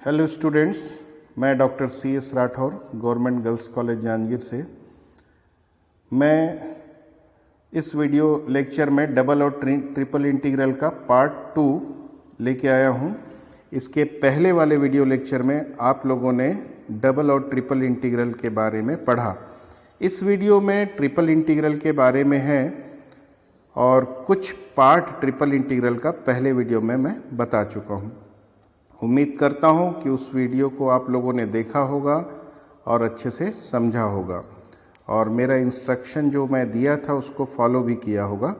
Hello students, मैं doctor CS Rathore, government girls college Janjgir से। मैं इस वीडियो लेक्चर में डबल और ट्रिपल इंटीग्रल का पार्ट 2 लेके आया हूँ। इसके पहले वाले वीडियो लेक्चर में आप लोगों ने डबल और ट्रिपल इंटीग्रल के बारे में पढ़ा। इस वीडियो में ट्रिपल इंटीग्रल के बारे में है और कुछ पार्ट ट्रिपल इंटीग्रल का पहले वीडियो में मैं बता चुका हूँ। उम्मीद करता हूँ कि उस वीडियो को आप लोगों ने देखा होगा और अच्छे से समझा होगा और मेरा इंस्ट्रक्शन जो मैं दिया था उसको फॉलो भी किया होगा।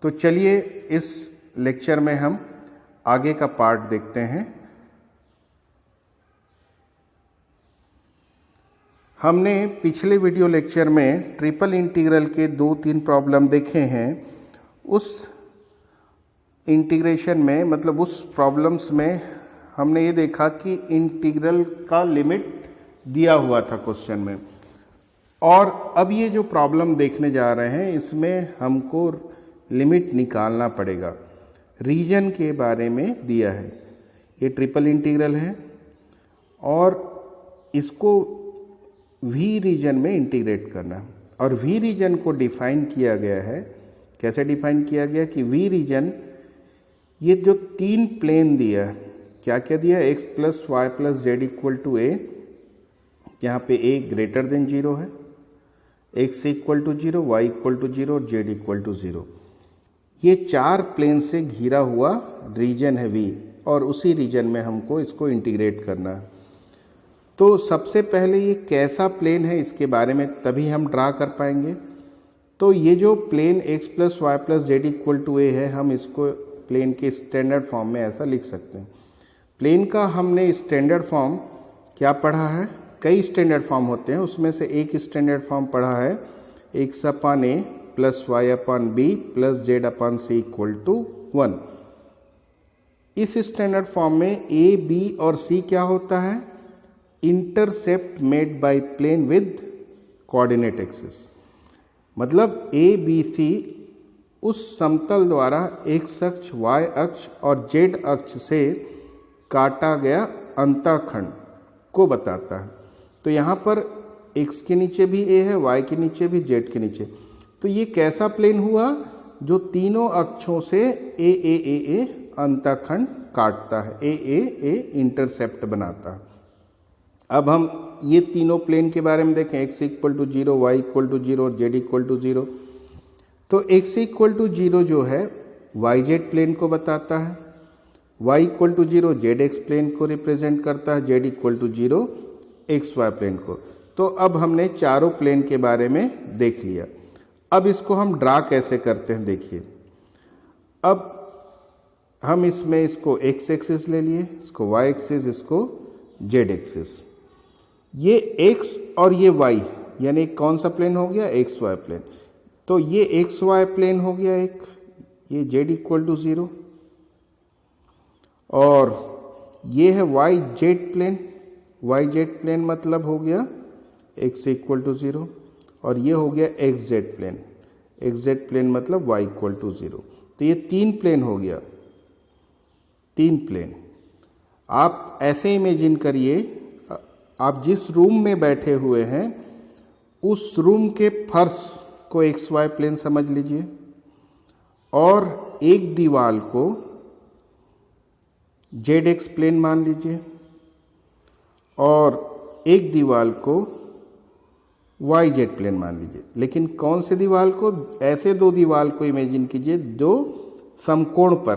तो चलिए इस लेक्चर में हम आगे का पार्ट देखते हैं। हमने पिछले वीडियो लेक्चर में ट्रिपल इंटीग्रल के 2-3 प्रॉब्लम देखे हैं। उस इंटीग्रेशन में मतलब उस प्रॉब्लम्स में हमने ये देखा कि इंटीग्रल का लिमिट दिया हुआ था क्वेश्चन में, और अब ये जो प्रॉब्लम देखने जा रहे हैं इसमें हमको लिमिट निकालना पड़ेगा। रीजन के बारे में दिया है, ये ट्रिपल इंटीग्रल है और इसको वी रीजन में इंटीग्रेट करना है। और वी रीजन को डिफाइन किया गया है, कैसे डिफाइन किया गया कि वी रीजन, ये जो 3 प्लेन दिया है, क्या क्या दिया, x plus y plus z equal to a, यहाँ पे a ग्रेटर देन 0 है, x equal to 0, y equal to 0 और z इक्वल टू 0। ये 4 प्लेन से घिरा हुआ रीजन है v, और उसी रीजन में हमको इसको इंटीग्रेट करना है। तो सबसे पहले ये कैसा प्लेन है इसके बारे में तभी हम ड्रा कर पाएंगे। तो ये जो plane x plus y plus z equal to a है, हम इसको प्लेन के स्टैंडर्ड फॉर्म में ऐसा लिख सकते हैं। प्लेन का हमने स्टैंडर्ड फॉर्म क्या पढ़ा है, कई स्टैंडर्ड फॉर्म होते हैं, उसमें से एक स्टैंडर्ड फॉर्म पढ़ा है x upon a plus y upon b plus z upon c equal to 1। इस स्टैंडर्ड फॉर्म में a, b और c क्या होता है, intercept made by plane with coordinate axis. मतलब a, b, c उस समतल द्वारा x अक्ष, y अक्ष और z अक्ष से काटा गया अंतःखंड को बताता है। तो यहाँ पर x के नीचे भी a है, y के नीचे भी, z के नीचे। तो ये कैसा प्लेन हुआ, जो तीनों अक्षों से a अंतःखंड काटता है, a इंटरसेप्ट बनाता है। अब हम ये तीनों प्लेन के बारे में देखें, x equal to 0, y equal to 0 और z इक्वल टू 0। तो x इक्वल टू 0 जो है yz प्लेन को बताता है, y equal to 0 zx plane को रिप्रेजेंट करता है, z equal to 0 xy plane को। तो अब हमने चारों प्लेन के बारे में देख लिया। अब इसको हम ड्रा कैसे करते हैं देखिए। अब हम इसको x एक्सिस ले लिए, इसको y एक्सिस, इसको z एक्सिस। ये x और ये y यानी कौन सा प्लेन हो गया, xy प्लेन। तो ये xy प्लेन हो गया एक, ये z इक्वल टू 0, और ये है yz प्लेन। yz प्लेन मतलब हो गया x इक्वल टू 0, और ये हो गया xz प्लेन। xz प्लेन मतलब y इक्वल टू 0। तो ये 3 प्लेन हो गया, 3 प्लेन। आप ऐसे इमेजिन करिए, आप जिस रूम में बैठे हुए हैं उस रूम के फर्श को xy प्लेन समझ लीजिए, और एक दीवार को zx प्लेन मान लीजिए, और एक दीवार को yz प्लेन मान लीजिए। लेकिन कौन से दीवार को, ऐसे 2 दीवार को इमेजिन कीजिए जो समकोण पर,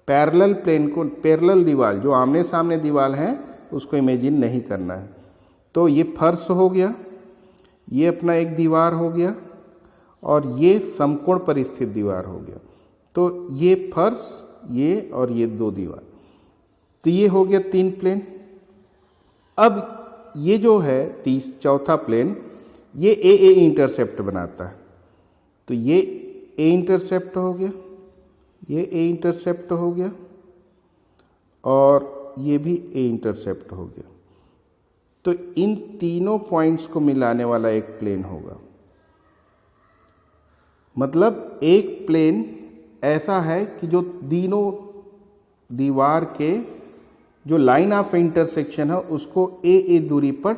पैरेलल प्लेन को, पैरेलल दीवार जो आमने सामने दीवार है उसको इमेजिन नहीं करना है। तो ये फर्श हो गया, ये अपना एक दीवार हो गया, और ये समकोण पर स्थित दीवार हो गया। तो ये फर्श, ये और ये 2 दीवार, तो ये हो गया 3 प्लेन। अब ये जो है चौथा प्लेन, ये ए इंटरसेप्ट बनाता है। तो ये ए इंटरसेप्ट हो गया, ये ए इंटरसेप्ट हो गया, और ये भी ए इंटरसेप्ट हो गया। तो इन तीनों पॉइंट्स को मिलाने वाला एक प्लेन होगा। मतलब एक प्लेन ऐसा है कि जो तीनों दीवार के जो लाइन ऑफ इंटरसेक्शन है उसको ए दूरी पर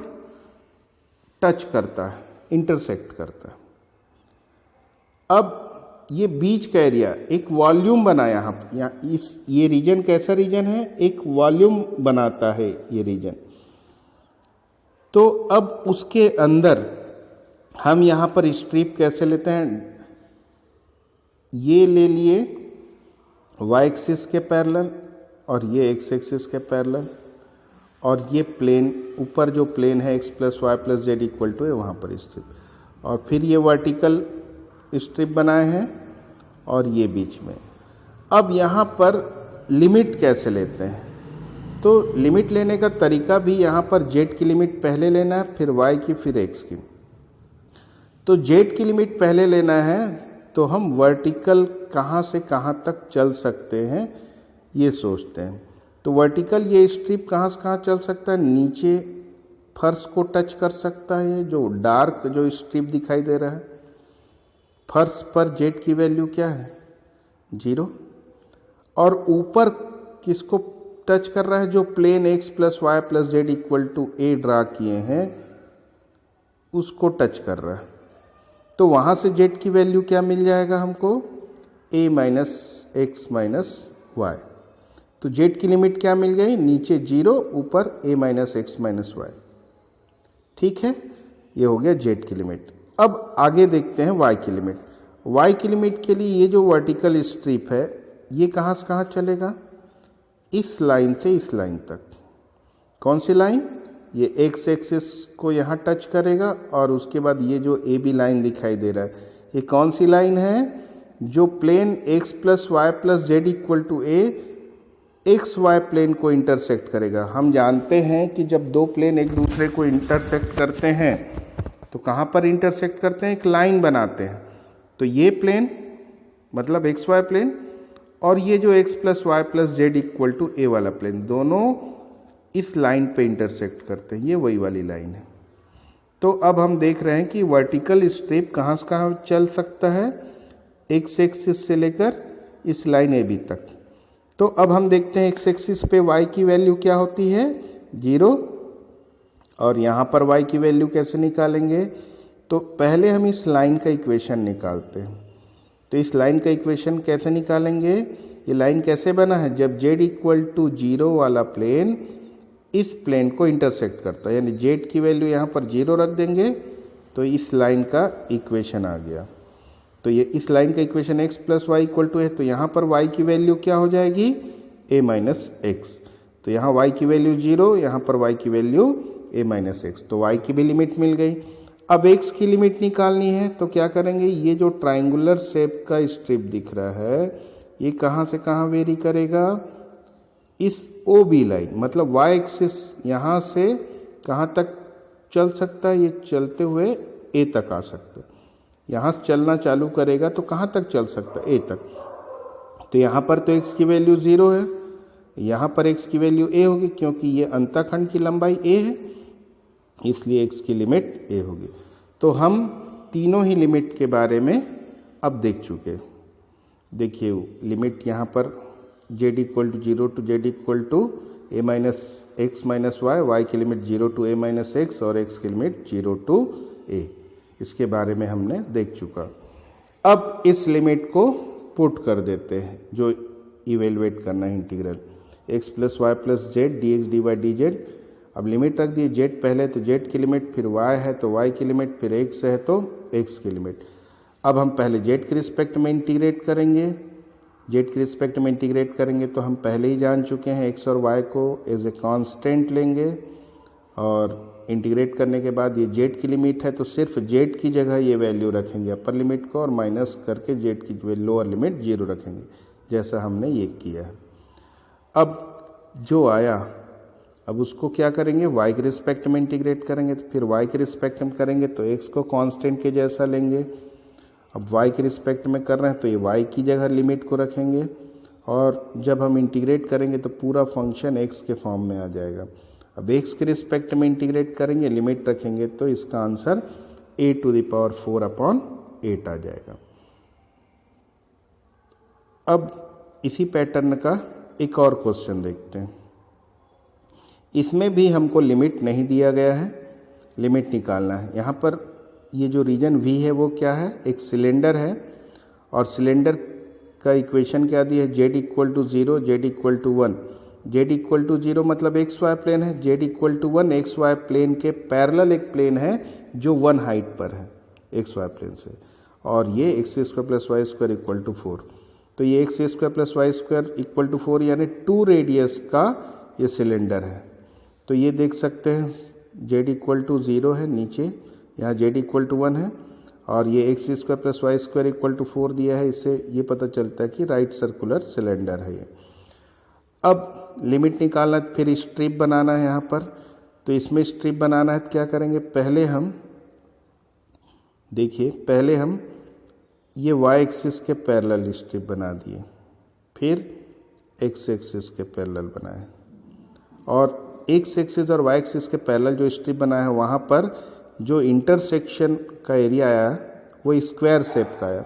टच करता है, इंटरसेक्ट करता है। अब ये बीच का एरिया एक वॉल्यूम बना यहाँ ये रीजन कैसा रीजन है, एक वॉल्यूम बनाता है ये रीजन। तो अब उसके अंदर हम यहाँ पर स्ट्रिप कैसे लेते हैं, ये ले लिए y एक्सिस के पैरेलल और ये x एक्सिस के पैरेलल, और ये प्लेन ऊपर जो प्लेन है x plus y plus z equal to है वहाँ पर स्ट्रिप, और फिर ये वर्टिकल स्ट्रिप बनाए हैं और ये बीच में। अब यहाँ पर लिमिट कैसे लेते हैं, तो लिमिट लेने का तरीका भी यहाँ पर z की लिमिट पहले लेना है, फिर y की, फिर x की। तो z की लिमिट पहले लेना है तो हम वर्टिकल कहाँ से कहाँ तक चल सकते हैं ये सोचते हैं। तो वर्टिकल ये स्ट्रिप कहाँ से कहाँ चल सकता है, नीचे फर्श को टच कर सकता है, जो डार्क जो स्ट्रिप दिखाई दे रहा है। फर्श पर जेड की वैल्यू क्या है 0, और ऊपर किसको टच कर रहा है, जो plane x plus y plus z equal to a draw किए हैं उसको टच कर रहा है। तो वहाँ से जेड की वैल्यू क्या मिल जाएगा हमको, a minus x minus y. तो जेड की लिमिट क्या मिल गई, नीचे 0, ऊपर a minus x minus y. ठीक है, ये हो गया जेड की लिमिट। अब आगे देखते हैं y की लिमिट। y की लिमिट के लिए ये जो वर्टिकल स्ट्रिप है ये कहाँ से कहाँ चलेगा, इस लाइन से इस लाइन तक। कौन सी लाइन, ये x एक्सिस को यहाँ टच करेगा, और उसके बाद ये जो ए बी लाइन दिखाई दे रहा है ये कौन सी लाइन है, जो plane x plus y plus z equal to a x y plane को इंटरसेक्ट करेगा। हम जानते हैं कि जब दो प्लेन एक दूसरे को इंटरसेक्ट करते हैं तो कहाँ पर इंटरसेक्ट करते हैं, एक लाइन बनाते हैं। तो ये प्लेन मतलब एक्स वाई प्लेन और ये जो x plus y plus z equal to a वाला प्लेन, दोनों इस लाइन पे इंटरसेक्ट करते हैं, ये वही वाली लाइन है। तो अब हम देख रहे हैं कि वर्टिकल स्ट्रिप कहाँ से कहाँ चल सकता है, एक्स एक्सिस से लेकर इस लाइन ए बी तक। तो अब हम देखते हैं एक्स एक्सिस पे y की वैल्यू क्या होती है 0, और यहाँ पर y की वैल्यू कैसे निकालेंगे, तो पहले हम इस लाइन का इक्वेशन निकालते हैं। तो इस लाइन का इक्वेशन कैसे निकालेंगे, ये लाइन कैसे बना है, जब z इक्वल टू 0 वाला प्लेन इस प्लेन को इंटरसेक्ट करता है, यानी z की वैल्यू यहाँ पर 0 रख देंगे तो इस लाइन का इक्वेशन आ गया। तो ये इस लाइन का equation x plus y equal to है, तो यहाँ पर y की वैल्यू क्या हो जाएगी a माइनस एक्स। तो यहाँ y की वैल्यू 0, यहाँ पर y की वैल्यू a माइनस एक्स, तो y की भी लिमिट मिल गई। अब x की लिमिट निकालनी है तो क्या करेंगे, ये जो ट्राइंगुलर शेप का स्ट्रिप दिख रहा है ये कहाँ से कहाँ वेरी करेगा, इस ओ बी लाइन, मतलब y एक्सिस यहाँ से कहाँ तक चल सकता है, ये चलते हुए a तक आ सकता है। यहाँ से चलना चालू करेगा तो कहाँ तक चल सकता है, a तक। तो यहाँ पर तो x की वैल्यू 0 है, यहाँ पर x की वैल्यू a होगी, क्योंकि ये अंतःखंड की लंबाई a है इसलिए x की लिमिट a होगी। तो हम तीनों ही लिमिट के बारे में अब देख चुके। देखिए लिमिट यहाँ पर z equal to 0 to z equal to a minus x minus y, y की limit 0 to a minus x और x की लिमिट 0 टू a, इसके बारे में हमने देख चुका। अब इस लिमिट को पुट कर देते हैं, जो इवेलुएट करना है integral x plus y plus z d x d y d z. अब लिमिट रख दिए, z पहले तो z की लिमिट, फिर y है तो y की लिमिट, फिर x है तो x की लिमिट। अब हम पहले z के रिस्पेक्ट में इंटीग्रेट करेंगे। z के रिस्पेक्ट में इंटीग्रेट करेंगे तो हम पहले ही जान चुके हैं x और y को एज ए कांस्टेंट लेंगे, और इंटीग्रेट करने के बाद ये z की लिमिट है तो सिर्फ z की जगह ये वैल्यू रखेंगे अपर लिमिट को, और माइनस करके z की लोअर लिमिट 0 रखेंगे, जैसा हमने ये किया है। अब जो आया अब उसको क्या करेंगे, y के रिस्पेक्ट में इंटीग्रेट करेंगे। तो फिर y के रिस्पेक्ट में करेंगे तो x को कांस्टेंट के जैसा लेंगे। अब y के रिस्पेक्ट में कर रहे हैं तो ये y की जगह लिमिट को रखेंगे, और जब हम इंटीग्रेट करेंगे तो पूरा फंक्शन x के फॉर्म में आ जाएगा। अब x के रिस्पेक्ट में इंटीग्रेट करेंगे, लिमिट रखेंगे तो इसका answer a to the power 4 upon 8 आ जाएगा। अब इसी पैटर्न का एक और क्वेश्चन देखते हैं। इसमें भी हमको लिमिट नहीं दिया गया है, लिमिट निकालना है। यहाँ पर ये जो रीजन V है वो क्या है, एक सिलेंडर है और सिलेंडर का इक्वेशन क्या दिया है, z equal to 0, z equal to 1। z equal to 0 मतलब एक्स वाई प्लेन है, z equal to 1 x y plane के पैरेलल एक प्लेन है जो 1 हाइट पर है एक्स वाई प्लेन से, और ये x square plus y square equal to 4। तो ये x square plus y square equal to 4 यानी 2 रेडियस का ये सिलेंडर है। तो ये देख सकते हैं z इक्वल टू 0 है नीचे, यहाँ z इक्वल टू 1 है, और ये x square plus y square equal to 4 दिया है। इससे ये पता चलता है कि राइट सर्कुलर सिलेंडर है ये। अब लिमिट निकालना, फिर स्ट्रिप बनाना है यहाँ पर। तो इसमें स्ट्रिप बनाना है तो क्या करेंगे, पहले हम देखिए, पहले हम ये वाई एक्सिस के पैरेलल स्ट्रिप बना दिए, फिर एक्स एक्सिस के पैरेलल बनाए, और एक्स एक्सिस और वाई एक्सिस के पैरेलल जो स्ट्रिप बनाया है वहाँ पर जो इंटरसेक्शन का एरिया आया वो स्क्वायर शेप का आया,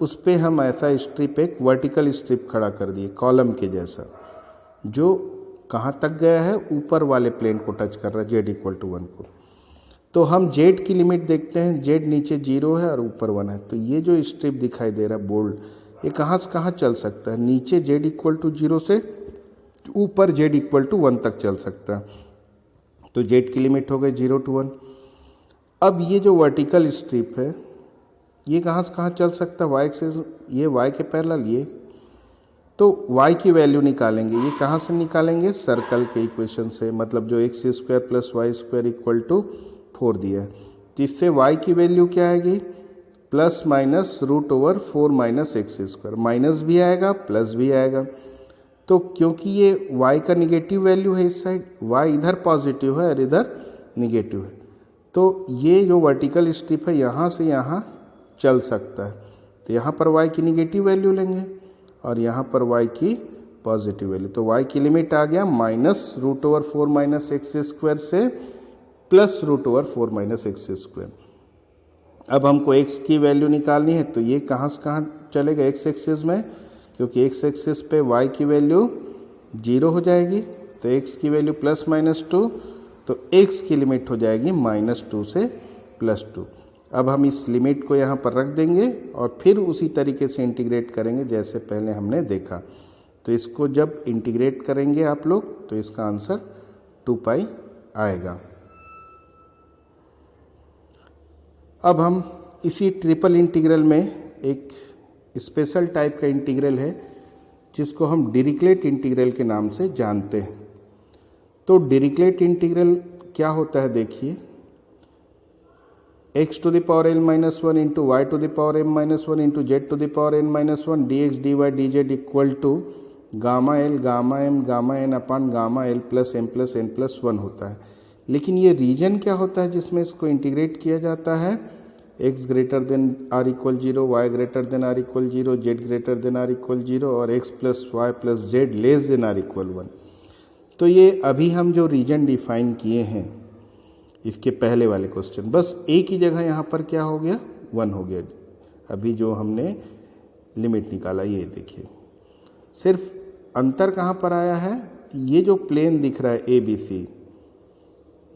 उस पर हम ऐसा स्ट्रिप, एक वर्टिकल स्ट्रिप खड़ा कर दिए कॉलम के जैसा, जो कहाँ तक गया है, ऊपर वाले प्लेन को टच कर रहा है, z इक्वल टू 1 को। तो हम z की लिमिट देखते हैं, z नीचे 0 है और ऊपर 1 है। तो ये जो स्ट्रिप दिखाई दे रहा है बोल्ड, ये कहाँ से कहाँ चल सकता है, नीचे z इक्वल टू 0 से ऊपर z इक्वल टू 1 तक चल सकता है। तो z की लिमिट हो गई 0 to 1। अब ये जो वर्टिकल स्ट्रिप है ये कहाँ से कहाँ चल सकता है, y से, ये y के पैरेलल ये, तो y की वैल्यू निकालेंगे। ये कहाँ से निकालेंगे, सर्कल के इक्वेशन से, मतलब जो x square plus y square equal to 4 दिया है। तो इससे y की वैल्यू क्या आएगी, plus minus root over 4 minus x square, minus भी आएगा प्लस भी आएगा। तो क्योंकि ये y का निगेटिव वैल्यू है इस साइड, y इधर पॉजिटिव है और इधर निगेटिव है, तो ये जो वर्टिकल स्ट्रिप है यहाँ से यहाँ चल सकता है। तो यहाँ पर y की निगेटिव वैल्यू लेंगे और यहाँ पर y की पॉजिटिव वैल्यू। तो y की लिमिट आ गया minus root over 4 minus x square से plus root over 4 minus x square. अब हमको x की वैल्यू निकालनी है, तो ये कहाँ से कहाँ चलेगा, x एक्सिस में, क्योंकि x एक्सिस पे y की वैल्यू 0 हो जाएगी, तो x की वैल्यू प्लस माइनस 2, तो x की लिमिट हो जाएगी -2 से +2। अब हम इस लिमिट को यहाँ पर रख देंगे और फिर उसी तरीके से इंटीग्रेट करेंगे जैसे पहले हमने देखा। तो इसको जब इंटीग्रेट करेंगे आप लोग तो इसका आंसर 2π आएगा। अब हम इसी ट्रिपल इंटीग्रल में एक स्पेशल टाइप का इंटीग्रल है जिसको हम डिरिक्लेट इंटीग्रल के नाम से जानते हैं। तो डिरिक्लेट इंटीग्रल क्या होता है, देखिए, x to the power n minus 1 into y to the power m minus 1 into z to the power n minus 1 dx dy dz equal to gamma l gamma m gamma n upon gamma l plus m plus n plus 1 होता है। लेकिन ये reason क्या होता है जिसमें इसको integrate किया जाता है, x greater than or equal 0, y greater than or equal 0, z greater than or equal 0 और x plus y plus z less than or equal 1। तो ये अभी हम जो रीजन डिफाइन किए हैं इसके पहले वाले क्वेश्चन, बस एक ही जगह यहाँ पर क्या हो गया, 1 हो गया। अभी जो हमने लिमिट निकाला ये देखिए, सिर्फ अंतर कहाँ पर आया है, ये जो प्लेन दिख रहा है ABC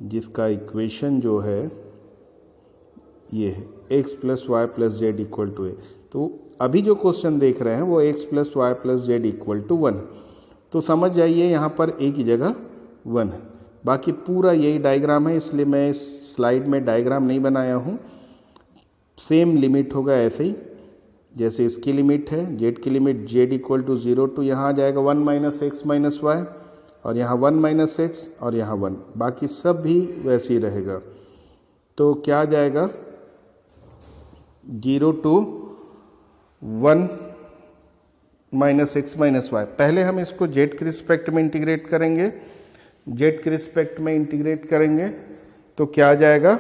जिसका इक्वेशन जो है ये है x plus y plus z equal to a. तो अभी जो क्वेश्चन देख रहे हैं वो x plus y plus z equal to 1। तो समझ जाइए यहाँ पर एक ही जगह 1 है, बाकी पूरा यही डायग्राम है, इसलिए मैं इस स्लाइड में डायग्राम नहीं बनाया हूँ। सेम लिमिट होगा ऐसे ही जैसे इसकी लिमिट है, z की limit z equal to 0 to यहाँ आ जाएगा 1 माइनस एक्स माइनस वाई, और यहाँ 1 माइनस एक्स और यहाँ 1, बाकी सब भी वैसे ही रहेगा। तो क्या आ जाएगा 0 to 1 minus x minus y. पहले हम इसको z के रिस्पेक्ट में इंटीग्रेट करेंगे, z के रिस्पेक्ट में इंटीग्रेट करेंगे तो क्या आ जाएगा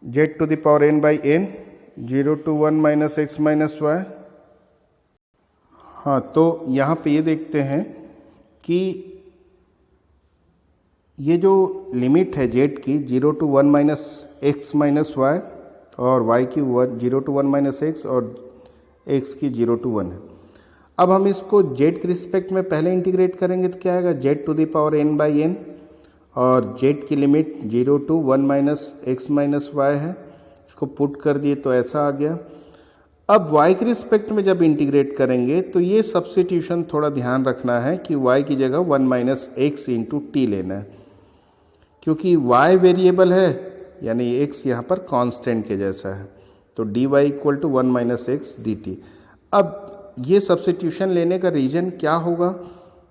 z to the power n by n 0 to 1 minus x minus y. हाँ, तो यहाँ पे ये देखते हैं कि ये जो लिमिट है z की 0 to 1 minus x minus y और y की 0 टू 1 माइनस एक्स और x की 0 टू 1 है। अब हम इसको z के रिस्पेक्ट में पहले इंटीग्रेट करेंगे तो क्या आएगा, z to the power n by n, और z की limit 0 to 1 minus x minus y है, इसको पुट कर दिए तो ऐसा आ गया। अब y के रिस्पेक्ट में जब इंटीग्रेट करेंगे तो ये सब्स्टिट्यूशन थोड़ा ध्यान रखना है कि y की जगह 1 माइनस एक्स इंटू टी लेना है, क्योंकि y वेरिएबल है यानी x यहाँ पर कांस्टेंट के जैसा है, तो dy equal to 1 minus x d t. अब ये सब्स्टिट्यूशन लेने का रीजन क्या होगा,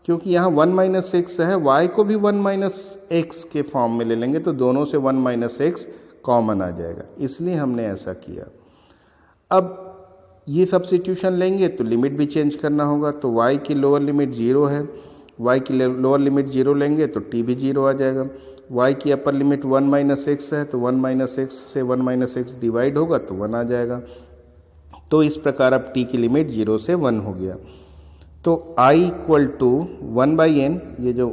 क्योंकि यहाँ 1 माइनस एक्स है, y को भी 1 माइनस एक्स के फॉर्म में ले लेंगे तो दोनों से 1 माइनस एक्स कॉमन आ जाएगा, इसलिए हमने ऐसा किया। अब ये सब्स्टिट्यूशन लेंगे तो लिमिट भी चेंज करना होगा, तो y की लोअर लिमिट 0 है, y की लोअर लिमिट 0 लेंगे तो t भी 0 आ जाएगा। y की अपर लिमिट 1 माइनस एक्स है, तो 1 माइनस एक्स से 1 माइनस एक्स डिवाइड होगा तो 1 आ जाएगा। तो इस प्रकार अब t की लिमिट 0 से 1 हो गया। तो i equal to 1 by n, ये जो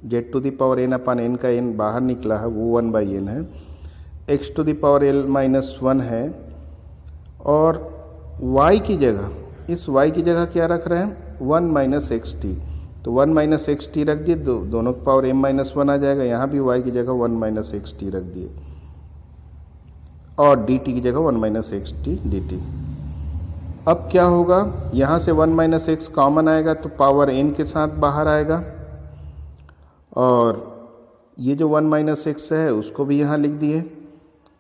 z to the power n upon n का n बाहर निकला है वो 1 बाई एन है, x to the power l minus 1 है, और y की जगह, इस y की जगह क्या रख रहे हैं, 1 माइनस एक्स टी, तो 1 माइनस एक्स टी रख दिए, दोनों की पावर m माइनस 1 आ जाएगा, यहाँ भी y की जगह 1 माइनस एक्स टी रख दिए, और dt की जगह 1 minus x T D t. अब क्या होगा, यहाँ से 1 माइनस एक्स कॉमन आएगा तो पावर n के साथ बाहर आएगा, और ये जो 1 माइनस एक्स है उसको भी यहाँ लिख दिए,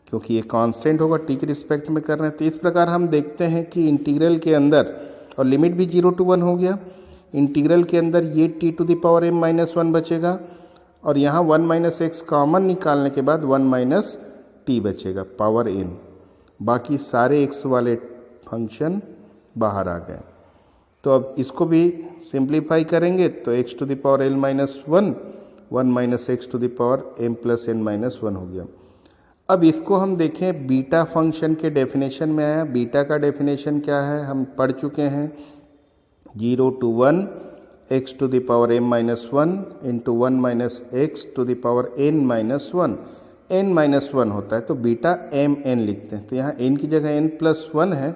क्योंकि ये कांस्टेंट होगा, t के रिस्पेक्ट में कर रहे हैं। तो इस प्रकार हम देखते हैं कि इंटीग्रल के अंदर, और लिमिट भी 0 टू 1 हो गया, इंटीग्रल के अंदर ये t to the power m minus 1 बचेगा, और यहाँ 1 माइनस एक्स कॉमन निकालने के बाद 1 माइनस टी बचेगा पावर n, बाकी सारे x वाले फंक्शन बाहर आ गए। तो अब इसको भी सिंप्लीफाई करेंगे तो x to the power l minus 1, 1 minus x to the power m plus n minus 1 हो गया। अब इसको हम देखें, बीटा फंक्शन के डेफिनेशन में आया। बीटा का डेफिनेशन क्या है, हम पढ़ चुके हैं, 0 to 1 x to the power m minus 1 into 1 minus x to the power n minus 1, n minus 1 होता है तो बीटा m n लिखते हैं। तो यहाँ n की जगह n प्लस 1 है,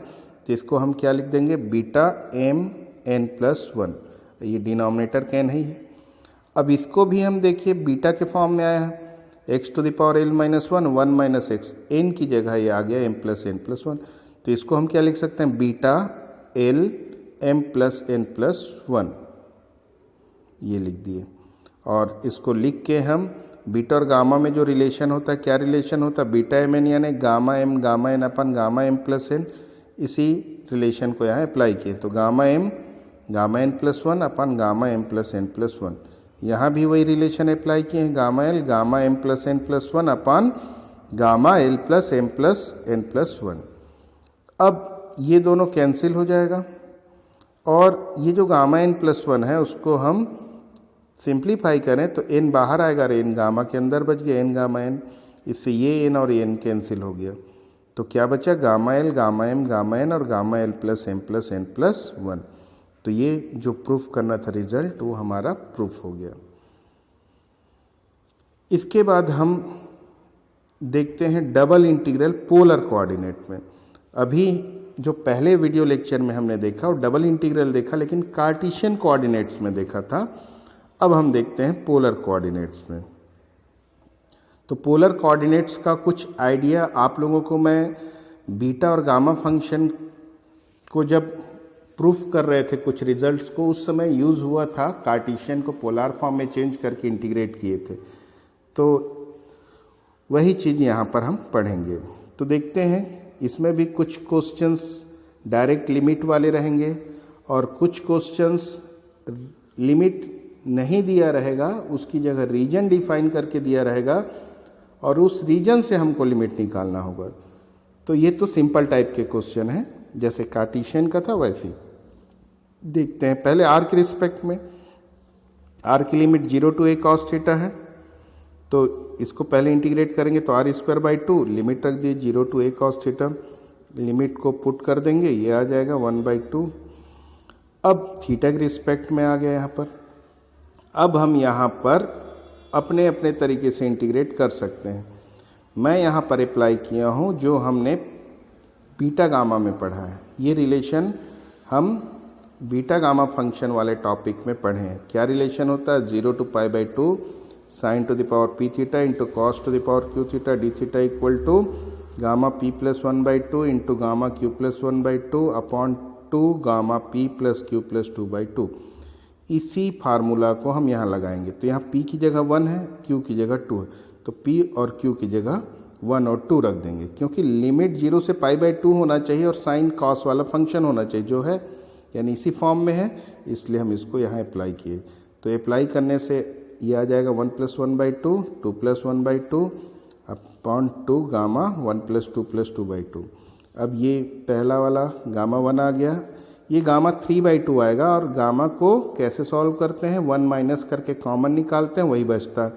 तो इसको हम क्या लिख देंगे, बीटा m n प्लस 1, ये डिनोमिनेटर का n ही है। अब इसको भी हम देखिए बीटा के फॉर्म में आया है, x to the power l minus 1, 1 minus x, n की जगह ये आ गया m प्लस n प्लस 1, तो इसको हम क्या लिख सकते हैं, beta l m plus n plus 1, ये लिख दिए। और इसको लिख के हम बीटा और गामा में जो रिलेशन होता है, क्या रिलेशन होता है, बीटा एम एन यानी gamma n upon gamma m plus n, इसी रिलेशन को यहाँ अप्लाई किए। तो gamma n plus 1 upon gamma m plus n plus 1, यहाँ भी वही रिलेशन अप्लाई किए हैं, gamma m plus n plus 1 upon gamma l plus m plus n plus 1। अब ये दोनों कैंसिल हो जाएगा, और ये जो गामा एन प्लस 1 है उसको हम सिंप्लीफाई करें तो n बाहर आएगा, और n गामा के अंदर बच गया, n गामा n, इससे ये n और n कैंसिल हो गया, तो क्या बचा, gamma l gamma m gamma n और gamma l plus m plus n plus 1। तो ये जो प्रूफ करना था रिजल्ट, वो हमारा प्रूफ हो गया। इसके बाद हम देखते हैं डबल इंटीग्रल पोलर कोऑर्डिनेट में। अभी जो पहले वीडियो लेक्चर में हमने देखा वो डबल इंटीग्रल देखा, लेकिन कार्टेशियन कोऑर्डिनेट्स में देखा था। अब हम देखते हैं पोलर कोऑर्डिनेट्स में। तो पोलर कोऑर्डिनेट्स का कुछ आइडिया आप लोगों को मैं बीटा और गामा फंक्शन को जब प्रूफ कर रहे थे कुछ रिजल्ट्स को, उस समय यूज़ हुआ था, कार्टेशियन को पोलर फॉर्म में चेंज करके इंटीग्रेट किए थे। तो वही चीज़ यहाँ पर हम पढ़ेंगे। तो देखते हैं, इसमें भी कुछ क्वेश्चंस डायरेक्ट लिमिट वाले रहेंगे और कुछ क्वेश्चंस लिमिट नहीं दिया रहेगा, उसकी जगह रीजन डिफाइन करके दिया रहेगा और उस रीजन से हमको लिमिट निकालना होगा। तो ये तो सिंपल टाइप के क्वेश्चन हैं, जैसे कार्टेशियन का था वैसे। देखते हैं पहले आर के रिस्पेक्ट में। आर की limit 0 to a cos theta है, तो इसको पहले इंटीग्रेट करेंगे तो आर स्क्वायर बाई 2, लिमिट रख दिए 0 to a cos theta, limit को पुट कर देंगे, ये आ जाएगा 1/2। अब थीटा के रिस्पेक्ट में आ गया यहाँ पर। अब हम यहाँ पर अपने अपने तरीके से इंटीग्रेट कर सकते हैं। मैं यहाँ पर अप्लाई किया हूँ जो हमने बीटा गामा में पढ़ा है। ये रिलेशन हम बीटा गामा फंक्शन वाले टॉपिक में पढ़े हैं। क्या रिलेशन होता है, 0 to π/2 sine to the power p theta into cos to the power q theta d theta equal to gamma p plus 1/2 into gamma q plus 1/2 upon 2 gamma p plus q plus 2/2। इसी formula को हम यहाँ लगाएंगे। तो यहाँ p की जगह 1 है, q की जगह 2 है, तो p और q की जगह 1 और 2 रख देंगे, क्योंकि लिमिट 0 से π/2 होना चाहिए और साइन कॉस वाला फंक्शन होना चाहिए जो है, यानी इसी फॉर्म में है, इसलिए हम इसको यहाँ अप्लाई किए। तो अप्लाई करने से ये आ जाएगा 1 + 1/2 2 + 1/2 अपॉन 2 गामा 1 + 2 + 2/2। अब ये पहला वाला गामा 1 आ गया, ये गामा 3/2 आएगा और गामा को कैसे सॉल्व करते हैं, 1 माइनस करके कॉमन निकालते हैं, वही बचता।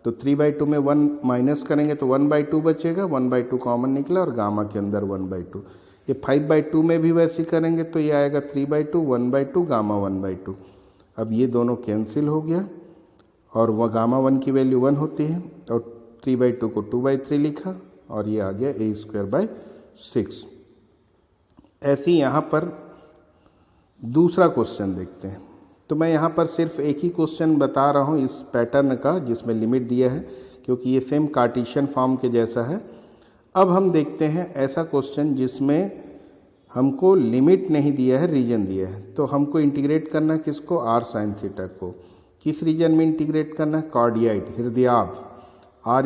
तो 3/2 में 1 माइनस करेंगे तो 1/2 बचेगा, 1/2 कॉमन निकला और गामा के अंदर 1/2। ये 5/2 में भी वैसे करेंगे तो ये आएगा 3/2 1/2 गामा 1/2। अब ये दोनों कैंसिल हो गया और वह गामा 1 की वैल्यू 1 होती है और 3/2 को 2/3 लिखा और ये आ गया a²/6। ऐसे ही यहाँ पर दूसरा क्वेश्चन देखते हैं। तो मैं यहाँ पर सिर्फ एक ही क्वेश्चन बता रहा हूँ इस पैटर्न का जिसमें लिमिट दिया है, क्योंकि ये सेम कार्टेशियन फॉर्म के जैसा है। अब हम देखते हैं ऐसा क्वेश्चन जिसमें हमको लिमिट नहीं दिया है, रीजन दिया है। तो हमको इंटीग्रेट करना है किसको, r sin थीटा को। किस रीजन में इंटीग्रेट करना है, cardioid, हृदयाभ, r =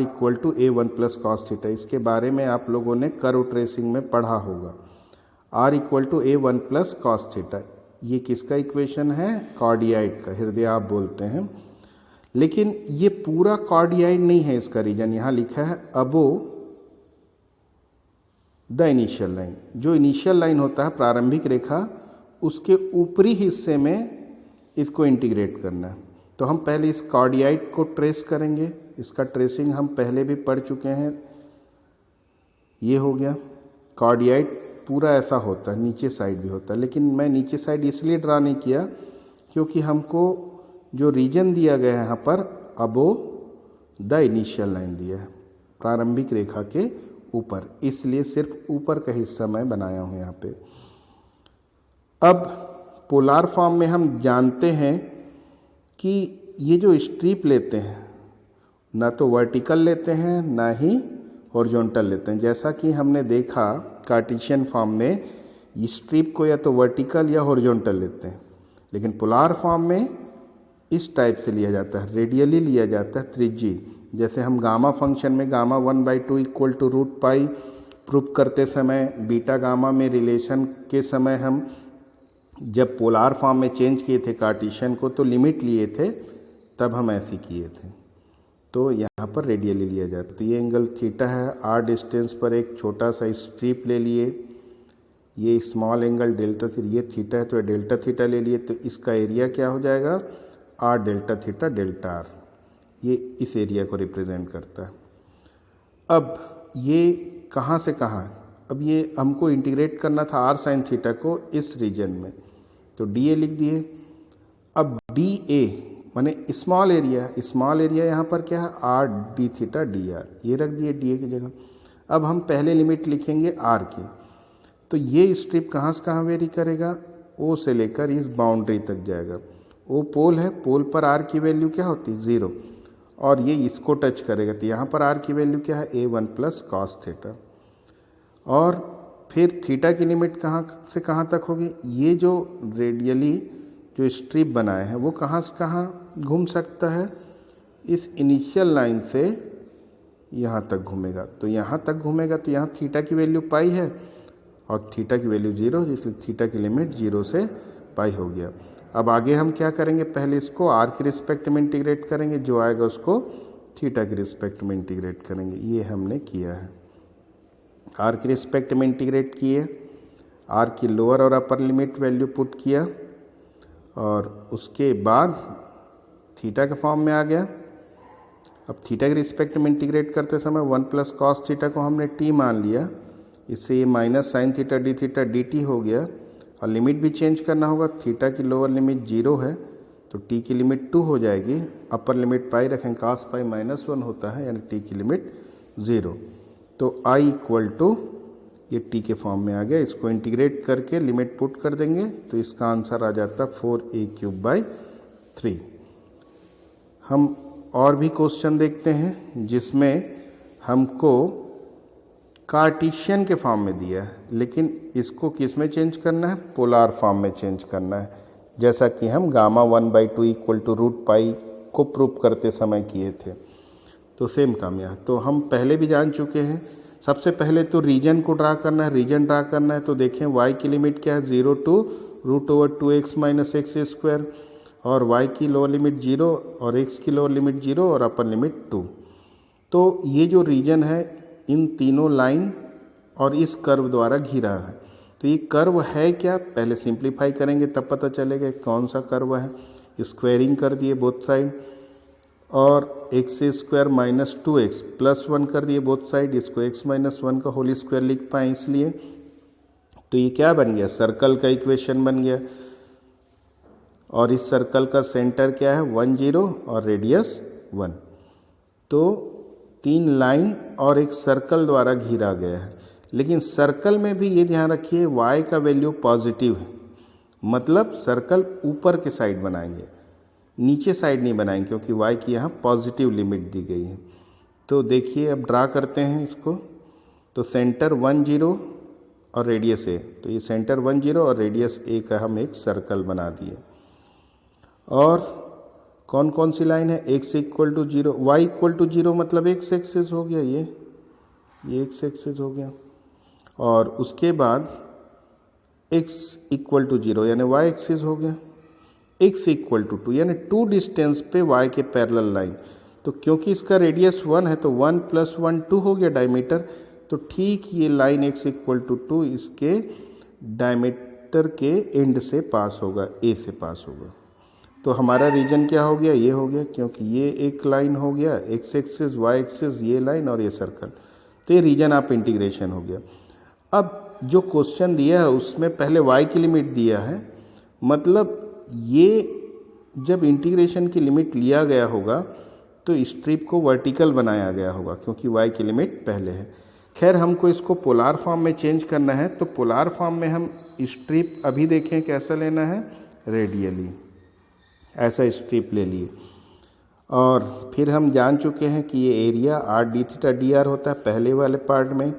a1 + cos theta. इसके बारे में आप लोगों ने कर्व ट्रेसिंग में पढ़ा होगा। r = a1 + cos थीटा, ये किसका इक्वेशन है, कार्डियाइड का, हृदयाभ बोलते हैं। लेकिन ये पूरा कार्डियाइड नहीं है, इसका रीजन यहाँ लिखा है अबो द इनिशियल लाइन। जो इनिशियल लाइन होता है, प्रारंभिक रेखा, उसके ऊपरी हिस्से में इसको इंटीग्रेट करना है। तो हम पहले इस कार्डियाइड को ट्रेस करेंगे। इसका ट्रेसिंग हम पहले भी पढ़ चुके हैं। ये हो गया कार्डियाइड, पूरा ऐसा होता है, नीचे साइड भी होता है, लेकिन मैं नीचे साइड इसलिए ड्रा नहीं किया क्योंकि हमको जो रीजन दिया गया है यहाँ पर अबो द इनिशियल लाइन दिया है, प्रारंभिक रेखा के ऊपर, इसलिए सिर्फ ऊपर का हिस्सा मैं बनाया हूँ यहाँ पे। अब पोलार फॉर्म में हम जानते हैं कि ये जो स्ट्रिप लेते हैं ना तो वर्टिकल लेते हैं ना ही हॉरिजॉन्टल लेते हैं। जैसा कि हमने देखा कार्टेशियन फॉर्म में स्ट्रिप को या तो वर्टिकल या हॉरिजॉन्टल लेते हैं, लेकिन पोलार फॉर्म में इस टाइप से लिया जाता है, रेडियली लिया जाता है, त्रिज्यी। जैसे हम गामा फंक्शन में गामा 1/2 = √π प्रूफ करते समय, बीटा गामा में रिलेशन के समय हम जब पोलार फॉर्म में चेंज किए थे कार्टेशियन को, तो लिमिट लिए थे, तब हम ऐसे किए थे। तो यहाँ पर रेडियली लिया जाता है। तो ये एंगल थीटा है, r डिस्टेंस पर एक छोटा सा स्ट्रिप ले लिए, ये स्मॉल एंगल डेल्टा थीटा, ये थीटा है तो डेल्टा थीटा ले लिए, तो इसका एरिया क्या हो जाएगा, r delta theta delta r, ये इस एरिया को रिप्रेजेंट करता है। अब ये कहाँ से कहाँ, अब ये हमको इंटीग्रेट करना था r sin थीटा को इस रीजन में, तो dA लिख दिए। अब dA माने स्मॉल एरिया यहाँ पर क्या है, r d थीटा dr, ये रख दिए dA की जगह। अब हम पहले लिमिट लिखेंगे r की, तो ये स्ट्रिप कहाँ से कहाँ वेरी करेगा, O से लेकर इस बाउंड्री तक जाएगा। O पोल है, पोल पर r की वैल्यू क्या होती है, 0, और ये इसको टच करेगा, तो यहाँ पर r की वैल्यू क्या है, a1 + cos थीटा। और फिर थीटा की लिमिट कहाँ से कहाँ तक होगी, ये जो रेडियली जो स्ट्रिप बनाए हैं वो कहाँ से कहाँ घूम सकता है, इस इनिशियल लाइन से यहाँ तक घूमेगा। तो यहाँ तक घूमेगा, तो यहाँ थीटा की वैल्यू पाई है और थीटा की वैल्यू 0, इसलिए थीटा की लिमिट 0 से पाई हो गया। अब आगे हम क्या करेंगे, पहले इसको r के रिस्पेक्ट में इंटीग्रेट करेंगे, जो आएगा उसको थीटा के रिस्पेक्ट में इंटीग्रेट करेंगे। ये हमने किया है, r के रिस्पेक्ट में इंटीग्रेट किए, r की लोअर और अपर लिमिट वैल्यू पुट किया और उसके बाद थीटा के फॉर्म में आ गया। अब थीटा के रिस्पेक्ट में इंटीग्रेट करते समय 1 + cos थीटा को हमने t मान लिया, इससे ये -sin theta d theta dt हो गया। और लिमिट भी चेंज करना होगा, थीटा की लोअर लिमिट 0 है तो t की लिमिट 2 हो जाएगी, अपर लिमिट पाई रखें, cos π -1 होता है, यानी t की लिमिट 0। तो I = ये टी के फॉर्म में आ गया। इसको इंटीग्रेट करके लिमिट पुट कर देंगे तो इसका आंसर आ जाता 4a³ 3। हम और भी क्वेश्चन देखते हैं जिसमें हमको कार्टेशियन के फॉर्म में दिया है, लेकिन इसको किस में चेंज करना है, पोलार फॉर्म में चेंज करना है, जैसा कि हम गामा 1/2 इक्वल टू √π को प्रूव करते समय किए थे। तो सेम काम यहाँ, तो हम पहले भी जान चुके हैं। सबसे पहले तो रीजन को ड्रा करना है, रीजन ड्रा करना है तो देखें y की लिमिट क्या है, 0 टू √2x - x², और y की लोअर लिमिट 0 और x की लोअर लिमिट 0 और अपर लिमिट 2। तो ये जो रीजन है इन तीनों लाइन और इस कर्व द्वारा घिरा है। तो ये कर्व है क्या, पहले सिंप्लीफाई करेंगे तब पता चलेगा कौन सा कर्व है। स्क्वायरिंग कर दिए बोथ साइड और x² - 2x + 1 कर दिए बोथ साइड, इसको x - 1 का होल स्क्वायर लिख पाए इसलिए। तो ये क्या बन गया, सर्कल का इक्वेशन बन गया। और इस सर्कल का सेंटर क्या है, 1 0 और रेडियस 1। तो 3 लाइन और एक सर्कल द्वारा घिरा गया है। लेकिन सर्कल में भी ये ध्यान रखिए y का वैल्यू पॉजिटिव है, मतलब सर्कल ऊपर के साइड बनाएंगे, नीचे साइड नहीं बनाएंगे, क्योंकि y की यहाँ पॉजिटिव लिमिट दी गई है। तो देखिए अब ड्रा करते हैं इसको। तो सेंटर 1 0 और रेडियस a, तो ये सेंटर 1 0 और रेडियस a का हम एक सर्कल बना दिए। और कौन कौन सी लाइन है, x = 0, y = 0 मतलब x एक्सिस हो गया, ये x एक्सिस हो गया। और उसके बाद x = 0 यानी y एक्सिस हो गया, x = 2 यानी 2 डिस्टेंस पे y के पैरेलल लाइन। तो क्योंकि इसका रेडियस 1 है तो 1 + 1 2 हो गया डायमीटर। तो ठीक ये लाइन x = 2 इसके डायमीटर के एंड से पास होगा, a से पास होगा। तो हमारा रीजन क्या हो गया, ये हो गया, क्योंकि ये एक लाइन हो गया x एक्सिस, y एक्सिस, ये लाइन और ये सर्कल। तो ये रीजन आप इंटीग्रेशन हो गया। अब जो क्वेश्चन दिया है उसमें पहले y की लिमिट दिया है, मतलब ये जब इंटीग्रेशन की लिमिट लिया गया होगा तो स्ट्रिप को वर्टिकल बनाया गया होगा, क्योंकि y की लिमिट पहले है। खैर हमको इसको पोलार फॉर्म में चेंज करना है, तो पोलार फॉर्म में हम स्ट्रिप अभी देखें कैसा लेना है, रेडियली ऐसा स्ट्रिप ले लिए। और फिर हम जान चुके हैं कि ये एरिया r/d⁻⁴ होता है पहले वाले पार्ट में,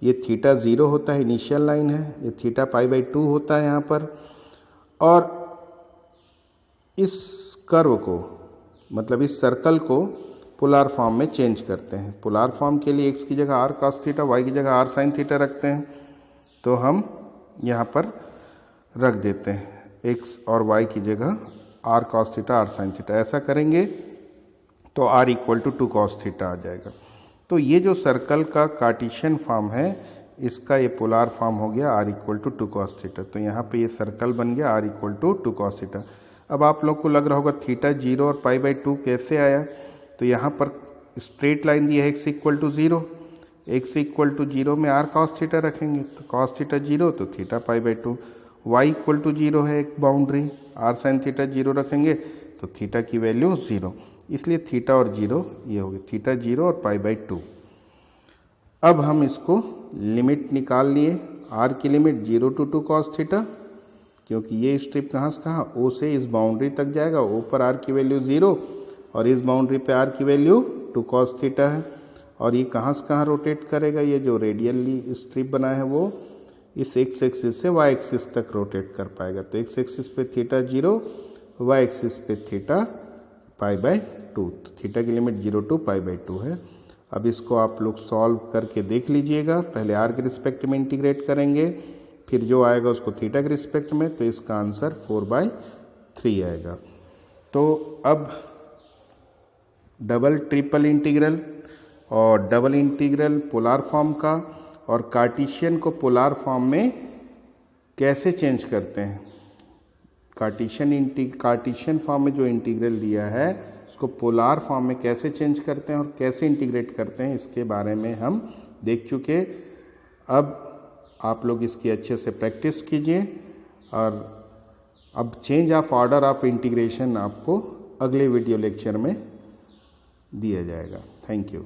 ये थीटा 0 होता है, इनिशियल लाइन है, ये थीटा π/2 होता है यहाँ पर। और इस कर्व को, मतलब इस सर्कल को पोलार फॉर्म में चेंज करते हैं। पोलार फॉर्म के लिए x की जगह r cos थीटा, y की जगह r sin थीटा रखते हैं। तो हम यहाँ पर रख देते हैं x और y की जगह r cos theta, r sin theta. ऐसा करेंगे तो r = 2 cos थीटा आ जाएगा। तो ये जो सर्कल का कार्टेशियन फॉर्म है, इसका ये पोलार फॉर्म हो गया r = 2 cos थीटा। तो यहाँ पे ये सर्कल बन गया r = 2 cos थीटा। अब आप लोग को लग रहा होगा थीटा 0 और π/2 कैसे आया, तो यहाँ पर स्ट्रेट लाइन दी है x = 0, x = 0 में r cos थीटा रखेंगे तो cos थीटा 0 तो थीटा π/2, y = 0 है एक बाउंड्री, r sin थीटा 0 रखेंगे तो थीटा की वैल्यू 0, इसलिए थीटा और 0 ये हो गया, थीटा 0 और π/2। अब हम इसको लिमिट निकाल लिए, r की लिमिट 0 to 2 cos थीटा, क्योंकि ये स्ट्रिप कहाँ से कहाँ, o से इस बाउंड्री तक जाएगा, o पर r की वैल्यू 0 और इस बाउंड्री पे r की वैल्यू 2 cos थीटा है। और ये कहाँ से कहाँ रोटेट करेगा, ये जो रेडियली स्ट्रिप बना है वो इस x एक्सिस से y एक्सिस तक रोटेट कर पाएगा। तो x एक्सिस पे थीटा 0, y एक्सिस पे थीटा π/2, तो थीटा की लिमिट 0 to π/2 है। अब इसको आप लोग सॉल्व करके देख लीजिएगा। पहले r के रिस्पेक्ट में इंटीग्रेट करेंगे, फिर जो आएगा उसको थीटा के रिस्पेक्ट में, तो इसका आंसर 4/3 आएगा। तो अब डबल ट्रिपल इंटीग्रल और डबल इंटीग्रल पोलार फॉर्म का और कार्टेशियन को पोलार फॉर्म में कैसे चेंज करते हैं, कार्टेशियन फॉर्म में जो इंटीग्रल दिया है उसको पोलार फॉर्म में कैसे चेंज करते हैं और कैसे इंटीग्रेट करते हैं, इसके बारे में हम देख चुके। अब आप लोग इसकी अच्छे से प्रैक्टिस कीजिए और अब change of order of integration आपको अगले वीडियो लेक्चर में दिया जाएगा। Thank you.